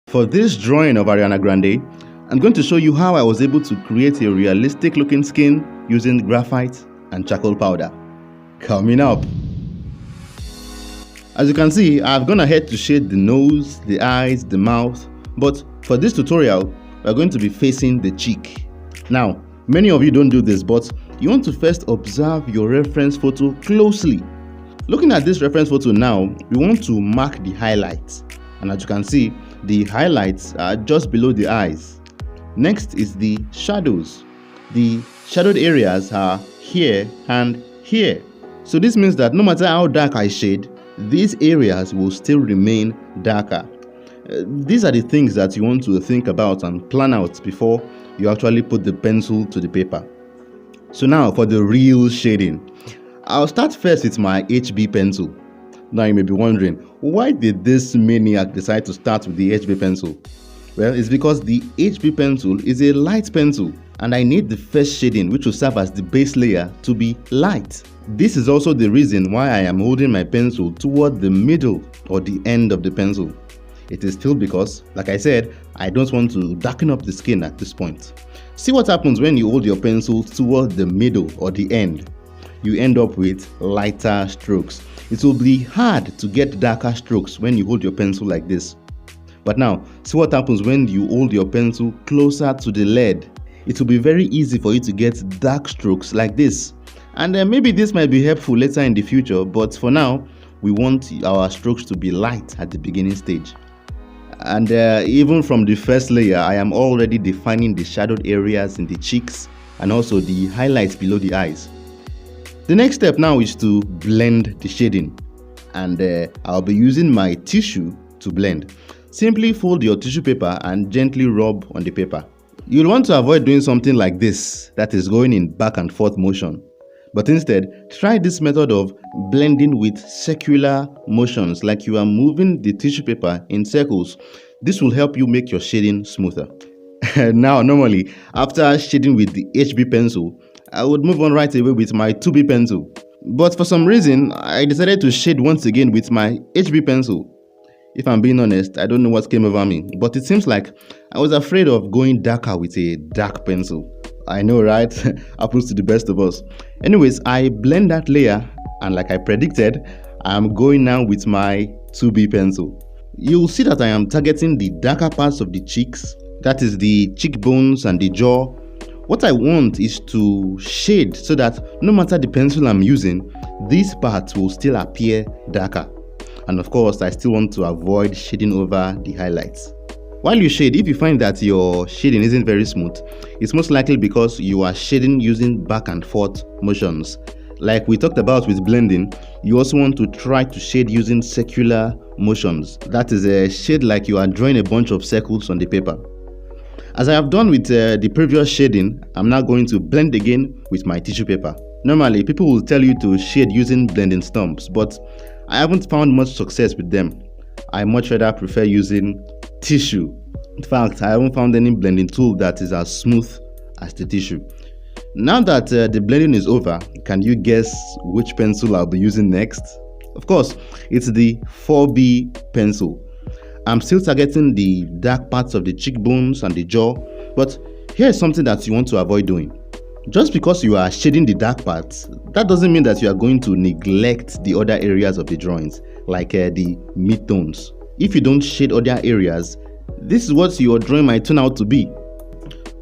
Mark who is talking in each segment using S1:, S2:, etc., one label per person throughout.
S1: For this drawing of Ariana Grande, I'm going to show you how I was able to create a realistic looking skin using graphite and charcoal powder. Coming up. As you can see, I've gone ahead to shade the nose, the eyes, the mouth, but for this tutorial, we're going to be facing the cheek. Now, many of you don't do this, but you want to first observe your reference photo closely. Looking at this reference photo now, we want to mark the highlights. And as you can see, the highlights are just below the eyes. Next is the shadows. The shadowed areas are here and here. So this means that no matter how dark I shade, these areas will still remain darker. These are the things that you want to think about and plan out before you actually put the pencil to the paper. So now for the real shading. I'll start first with my HB pencil. Now you may be wondering, why did this maniac decide to start with the HB pencil? Well, it's because the HB pencil is a light pencil and I need the first shading, which will serve as the base layer, to be light. This is also the reason why I am holding my pencil toward the middle or the end of the pencil. It is still because, like I said, I don't want to darken up the skin at this point. See what happens when you hold your pencil toward the middle or the end. You end up with lighter strokes. It will be hard to get darker strokes when you hold your pencil like this. But now, see what happens when you hold your pencil closer to the lead. It will be very easy for you to get dark strokes like this. And maybe this might be helpful later in the future, but for now, we want our strokes to be light at the beginning stage. And even from the first layer, I am already defining the shadowed areas in the cheeks and also the highlights below the eyes. The next step now is to blend the shading, and I'll be using my tissue to blend. Simply fold your tissue paper and gently rub on the paper. You'll want to avoid doing something like this, that is going in back and forth motion. But instead, try this method of blending with circular motions, like you are moving the tissue paper in circles. This will help you make your shading smoother. Now, normally, after shading with the HB pencil, I would move on right away with my 2B pencil. But for some reason, I decided to shade once again with my HB pencil. If I'm being honest, I don't know what came over me, but it seems like I was afraid of going darker with a dark pencil. I know, right? Happens to the best of us. Anyways, I blend that layer, and like I predicted, I'm going now with my 2B pencil. You'll see that I am targeting the darker parts of the cheeks, that is the cheekbones and the jaw. What I want is to shade so that no matter the pencil I'm using, these parts will still appear darker. And of course, I still want to avoid shading over the highlights. While you shade, if you find that your shading isn't very smooth, it's most likely because you are shading using back and forth motions. Like we talked about with blending, you also want to try to shade using circular motions. That is a shade like you are drawing a bunch of circles on the paper. As I have done with the previous shading, I'm now going to blend again with my tissue paper. Normally, people will tell you to shade using blending stumps, but I haven't found much success with them. I much rather prefer using tissue. In fact, I haven't found any blending tool that is as smooth as the tissue. Now that the blending is over, can you guess which pencil I'll be using next? Of course, it's the 4B pencil. I'm still targeting the dark parts of the cheekbones and the jaw, but here's something that you want to avoid doing. Just because you are shading the dark parts, that doesn't mean that you are going to neglect the other areas of the drawings, like the midtones. If you don't shade other areas, this is what your drawing might turn out to be.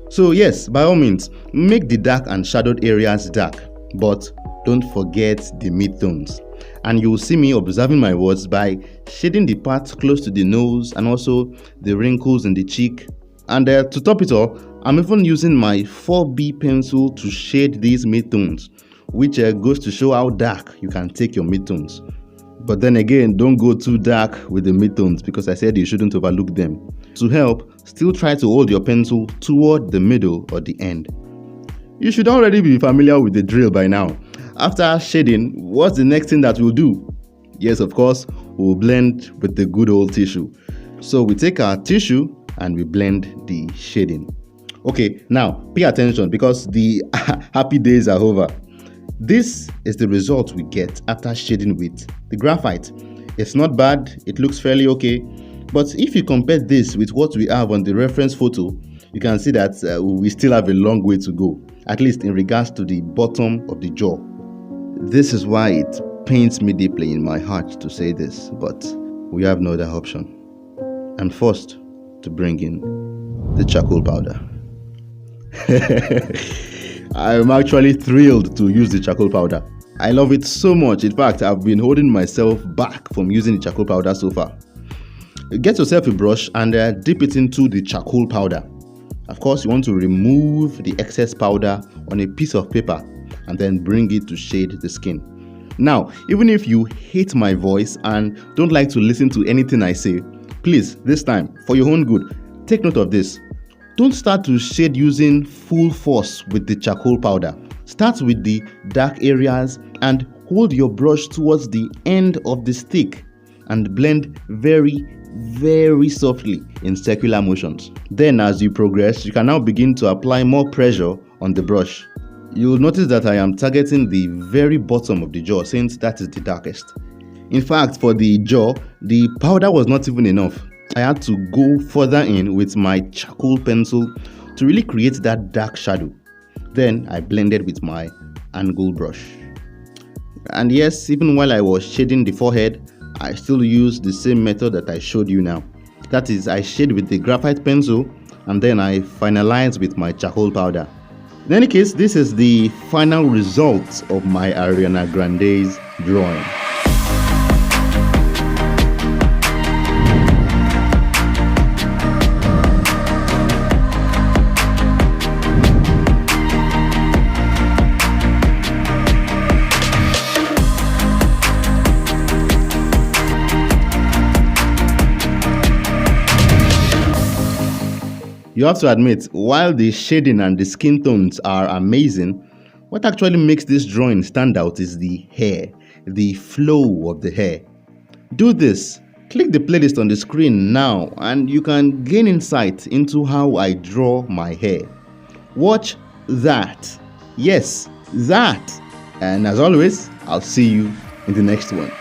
S1: So yes, by all means, make the dark and shadowed areas dark, but don't forget the midtones. And you will see me observing my words by shading the parts close to the nose and also the wrinkles in the cheek. And to top it all, I'm even using my 4B pencil to shade these midtones, which goes to show how dark you can take your midtones. But then again, don't go too dark with the midtones because I said you shouldn't overlook them. To help, still try to hold your pencil toward the middle or the end. You should already be familiar with the drill by now. After shading, what's the next thing that we'll do? Yes, of course, we'll blend with the good old tissue. So we take our tissue and we blend the shading. Okay, now pay attention because the happy days are over. This is the result we get after shading with the graphite. It's not bad, it looks fairly okay. But if you compare this with what we have on the reference photo, you can see that we still have a long way to go, at least in regards to the bottom of the jaw. This is why it pains me deeply in my heart to say this, but we have no other option. I'm forced to bring in the charcoal powder. I'm actually thrilled to use the charcoal powder. I love it so much. In fact, I've been holding myself back from using the charcoal powder so far. Get yourself a brush and dip it into the charcoal powder. Of course, you want to remove the excess powder on a piece of paper and then bring it to shade the skin. Now, even if you hate my voice and don't like to listen to anything I say, please, this time, for your own good, take note of this. Don't start to shade using full force with the charcoal powder. Start with the dark areas and hold your brush towards the end of the stick and blend very softly in circular motions. Then as you progress, you can now begin to apply more pressure on the brush. You'll notice that I am targeting the very bottom of the jaw since that is the darkest. In fact, for the jaw, the powder was not even enough. I had to go further in with my charcoal pencil to really create that dark shadow. Then I blended with my angle brush. And yes, even while I was shading the forehead, I still use the same method that I showed you now. That is, I shade with the graphite pencil and then I finalize with my charcoal powder. In any case, this is the final result of my Ariana Grande's drawing. You have to admit, while the shading and the skin tones are amazing, what actually makes this drawing stand out is the hair, the flow of the hair. Do this. Click the playlist on the screen now and you can gain insight into how I draw my hair. Watch that. Yes, that. And as always, I'll see you in the next one.